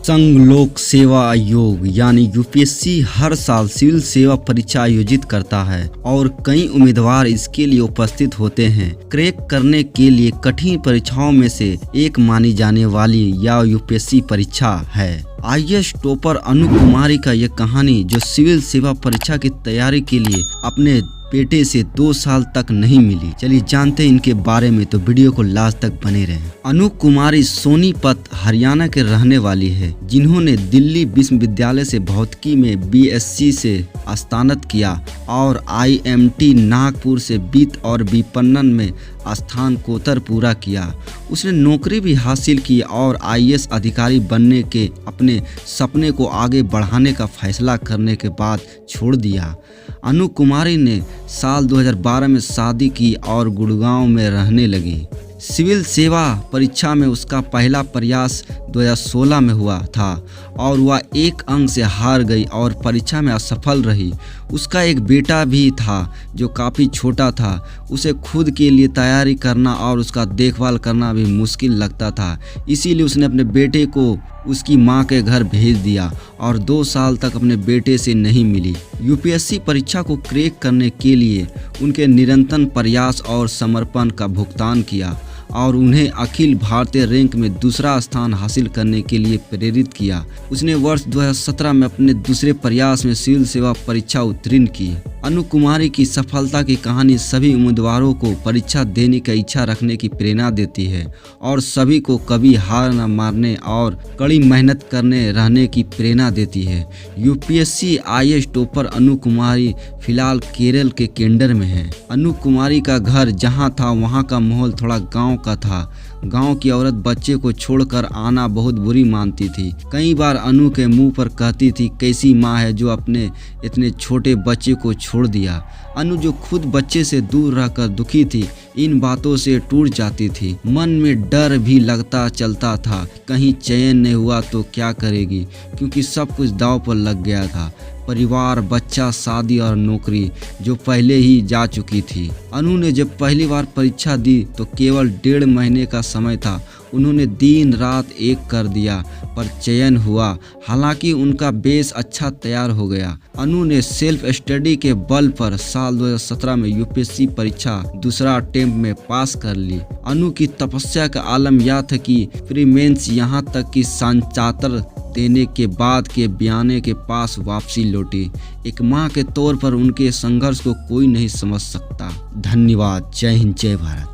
संघ लोक सेवा आयोग यानी यूपीएससी हर साल सिविल सेवा परीक्षा आयोजित करता है और कई उम्मीदवार इसके लिए उपस्थित होते हैं। क्रैक करने के लिए कठिन परीक्षाओं में से एक मानी जाने वाली यह यूपीएससी परीक्षा है। आईएएस टॉपर अनु कुमारी का यह कहानी जो सिविल सेवा परीक्षा की तैयारी के लिए अपने बेटे से 2 साल तक नहीं मिली। चलिए जानते हैं इनके बारे में, तो वीडियो को लास्ट तक बने रहें। अनु कुमारी सोनीपत हरियाणा के रहने वाली है, जिन्होंने दिल्ली विश्वविद्यालय से भौतिकी में बीएससी से स्नातक किया और आईएमटी नागपुर से वित्त और विपणन में स्नातकोत्तर पूरा किया। उसने नौकरी भी हासिल की और आईएएस अधिकारी बनने के अपने सपने को आगे बढ़ाने का फैसला करने के बाद छोड़ दिया। अनु कुमारी ने साल 2012 में शादी की और गुड़गांव में रहने लगी। सिविल सेवा परीक्षा में उसका पहला प्रयास 2016 में हुआ था और वह 1 अंक से हार गई और परीक्षा में असफल रही। उसका एक बेटा भी था जो काफ़ी छोटा था। उसे खुद के लिए तैयारी करना और उसका देखभाल करना भी मुश्किल लगता था, इसीलिए उसने अपने बेटे को उसकी मां के घर भेज दिया और 2 साल तक अपने बेटे से नहीं मिली। यूपीएससी परीक्षा को क्रैक करने के लिए उनके निरंतर प्रयास और समर्पण का भुगतान किया और उन्हें अखिल भारतीय रैंक में दूसरा स्थान हासिल करने के लिए प्रेरित किया। उसने वर्ष 2017 में अपने दूसरे प्रयास में सिविल सेवा परीक्षा उत्तीर्ण की। अनु कुमारी की सफलता की कहानी सभी उम्मीदवारों को परीक्षा देने की इच्छा रखने की प्रेरणा देती है और सभी को कभी हार न मारने और कड़ी मेहनत करने रहने की प्रेरणा देती है। यूपीएससी आईएएस टॉपर अनु कुमारी फिलहाल केरल के केंडर में है। अनु कुमारी का घर जहां था वहां का माहौल थोड़ा गांव का था। गांव की औरत बच्चे को छोड़कर आना बहुत बुरी मानती थी। कई बार अनु के मुंह पर कहती थी, कैसी माँ है जो अपने इतने छोटे बच्चे को छोड़ दिया। अनु जो खुद बच्चे से दूर रहकर दुखी थी, इन बातों से टूट जाती थी। मन में डर भी लगता चलता था, कहीं चयन नहीं हुआ तो क्या करेगी, क्योंकि सब कुछ दांव पर लग गया था। परिवार, बच्चा, शादी और नौकरी जो पहले ही जा चुकी थी। अनु ने जब पहली बार परीक्षा दी तो केवल 1.5 महीने का समय था। उन्होंने दिन रात एक कर दिया पर चयन हुआ। हालांकि उनका बेस अच्छा तैयार हो गया। अनु ने सेल्फ स्टडी के बल पर साल 2017 में यूपीएससी परीक्षा दूसरा अटेम्प्ट में पास कर ली। अनु की तपस्या का आलम यह था कि प्री मेंस यहाँ तक कि सांचातर देने के बाद के बयाने के पास वापसी लौटी। एक माँ के तौर पर उनके संघर्ष को कोई नहीं समझ सकता। धन्यवाद। जय हिंद, जय भारत।